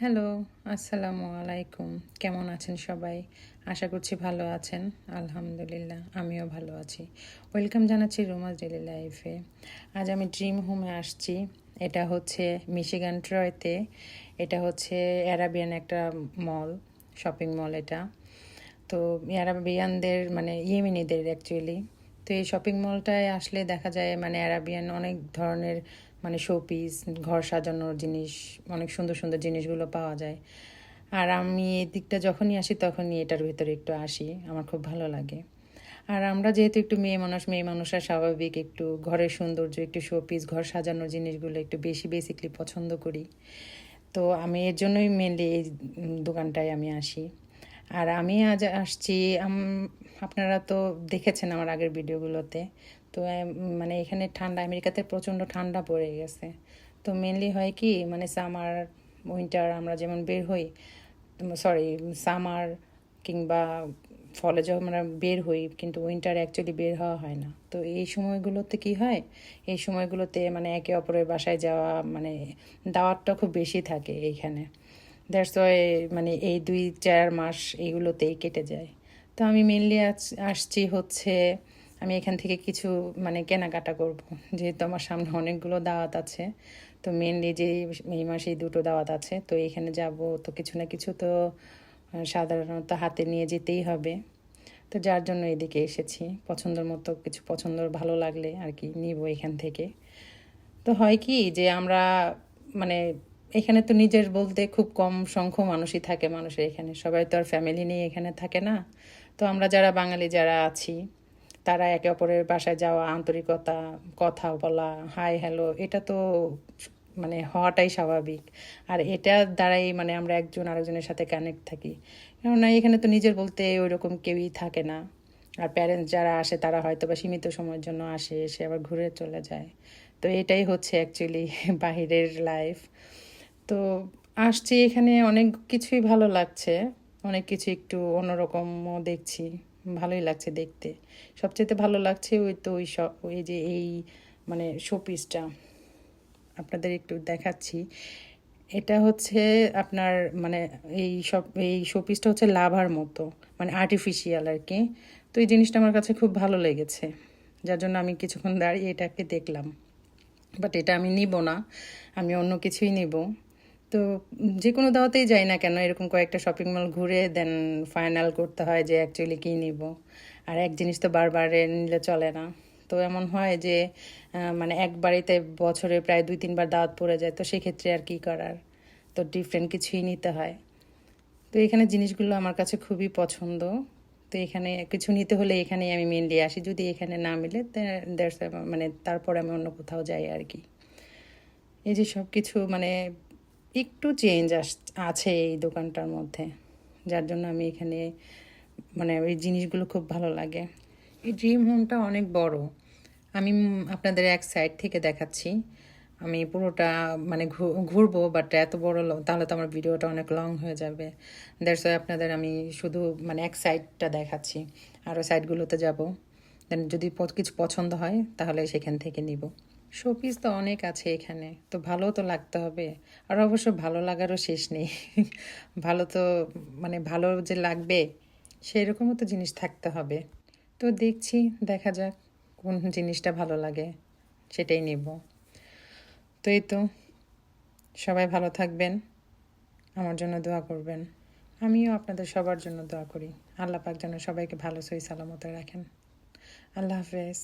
Hello, আসসালামু আলাইকুম। কেমন আছেন সবাই? আশা করছি ভালো আছেন। আলহামদুলিল্লাহ, আমিও ভালো আছি। ওয়েলকাম জানাচ্ছি রোমাজ ডেইলি লাইফে। আজ আমি ড্রিম হোমে আসছি। এটা হচ্ছে মিশিগান ট্রয়তে। এটা হচ্ছে অ্যারাবিয়ান একটা মল, শপিং মল এটা। তো অ্যারাবিয়ানদের মানে ইয়েমেনিদের অ্যাকচুয়ালি। তো এই শপিং মলটায় আসলে দেখা যায় মানে অ্যারাবিয়ান অনেক ধরনের মানে শোপিস, ঘর সাজানোর জিনিস, অনেক সুন্দর সুন্দর জিনিসগুলো পাওয়া যায়। আর আমি এই দিকটা যখনই আসি তখনই এটার ভিতরে একটু আসি, আমার খুব ভালো লাগে। আর আমরা যেহেতু একটু মেয়ে মানুষরা স্বাভাবিক একটু ঘরের সৌন্দর্য, একটু শোপিস, ঘর সাজানোর জিনিসগুলো একটু বেশি বেসিকলি পছন্দ করি। তো আমি এর জন্যই মেনলি এই দোকানটায় আমি আসি। আর আমি আজ আসছি, আপনারা তো দেখেছেন আমার আগের ভিডিওগুলোতে। তো মানে এখানে ঠান্ডা, আমেরিকাতে প্রচণ্ড ঠান্ডা পড়ে গেছে। তো মেনলি হয় কি মানে সামার, উইন্টার আমরা যেমন বের হই, সরি সামার কিংবা ফলে যখন আমরা বের হই, কিন্তু উইন্টার অ্যাকচুয়ালি বের হওয়া হয় না। তো এই সময়গুলোতে কি হয়, এই সময়গুলোতে মানে একে অপরের বাসায় যাওয়া মানে দাওয়াতটা খুব বেশি থাকে এইখানে। দ্যাটস ওয়াই মানে এই 2-4 মাস এইগুলোতেই কেটে যায়। তো আমি মেনলি আসছি হচ্ছে আমি এখান থেকে কিছু মানে কেনাকাটা করব, যেহেতু আমার সামনে অনেকগুলো দাওয়াত আছে। তো মেনলি যে এই মাসে দুটো দাওয়াত আছে, তো এখানে যাব, তো কিছু না কিছু তো সাধারণত হাতে নিয়ে যেতেই হবে। তো যার জন্য এদিকে এসেছি, পছন্দের মতো কিছু পছন্দ ভালো লাগলে আর কি নিব এখান থেকে। তো হয় কি যে আমরা মানে এখানে তো নিজের বলতে খুব কম সংখ্যক মানুষই থাকে, মানুষের এখানে সবাই তো আর ফ্যামিলি নিয়ে এখানে থাকে না। তো আমরা যারা বাঙালি যারা আছি, তারা একে অপরের বাসায় যাওয়া, আন্তরিকতা, কথা বলা, হাই হ্যালো, এটা তো মানে হওয়াটাই স্বাভাবিক। আর এটার দ্বারাই মানে আমরা একজন আরেকজনের সাথে কানেক্ট থাকি। কেননা এখানে তো নিজের বলতে ওই রকম কেউই থাকে না। আর প্যারেন্টস যারা আসে তারা হয়তো বা সীমিত সময়ের জন্য আসে, এসে আবার ঘুরে চলে যায়। তো এটাই হচ্ছে অ্যাকচুয়ালি বাহিরের লাইফ। তো আসছি এখানে, অনেক কিছুই ভালো লাগছে, অনেক কিছু একটু অন্যরকমও দেখছি, ভালোই লাগছে দেখতে। সবচেয়ে ভালো লাগছে ওই তো ওই সব ওই যে এই মানে শোপিসটা আপনাদের একটু দেখাচ্ছি। এটা হচ্ছে আপনার মানে এই শোপিসটা হচ্ছে লাভার মতো, মানে আর্টিফিশিয়াল আর কি। তো এই জিনিসটা আমার কাছে খুব ভালো লেগেছে, যার জন্য আমি কিছুক্ষণ দাঁড়িয়ে এটাকে দেখলাম। বাট এটা আমি নিব না, আমি অন্য কিছুই নিব। তো যে কোনো দাওয়াতেই যাই না কেন, এরকম কয়েকটা শপিং মল ঘুরে দেন ফাইনাল করতে হয় যে অ্যাকচুয়ালি কী নিব। আর এক জিনিস তো বারবার নিলে চলে না। তো এমন হয় যে মানে এক বাড়িতে বছরে প্রায় 2-3 বার দাওয়াত পড়ে যায়, তো সেক্ষেত্রে আর কি করার, তো ডিফারেন্ট কিছুই নিতে হয়। তো এখানে জিনিসগুলো আমার কাছে খুবই পছন্দ। তো এখানে কিছু নিতে হলে এখানেই আমি মেনলি আসি, যদি এখানে না মিলে দ্যাটস মানে তারপর আমি অন্য কোথাও যাই আর কি। এই যে সব কিছু মানে একটু চেঞ্জ আছে এই দোকানটার মধ্যে, যার জন্য আমি এখানে মানে ওই জিনিসগুলো খুব ভালো লাগে। এই ড্রিম হোমটা অনেক বড়। আমি আপনাদের এক সাইড থেকে দেখাচ্ছি, আমি পুরোটা মানে ঘুরবো, বাট এত বড় তাহলে তো আমার ভিডিওটা অনেক লং হয়ে যাবে। দ্যাটস ওয়াই আপনাদের আমি শুধু মানে এক সাইডটা দেখাচ্ছি, আরও সাইডগুলোতে যাব। দেন যদি কিছু পছন্দ হয় তাহলে সেখান থেকে নিব। শোপিস তো অনেক আছে এখানে, তো ভালো তো লাগতে হবে। আর অবশ্য ভালো লাগারও শেষ নেই। ভালো তো মানে ভালো যে লাগবে সেরকমও তো জিনিস থাকতে হবে। তো দেখছি, দেখা যাক কোন জিনিসটা ভালো লাগে, সেটাই নেব। তো এই তো, সবাই ভালো থাকবেন, আমার জন্য দোয়া করবেন। আমিও আপনাদের সবার জন্য দোয়া করি। আল্লাহ পাক যেন সবাইকে ভালো সহি সালামতে রাখেন। আল্লাহ হাফেজ।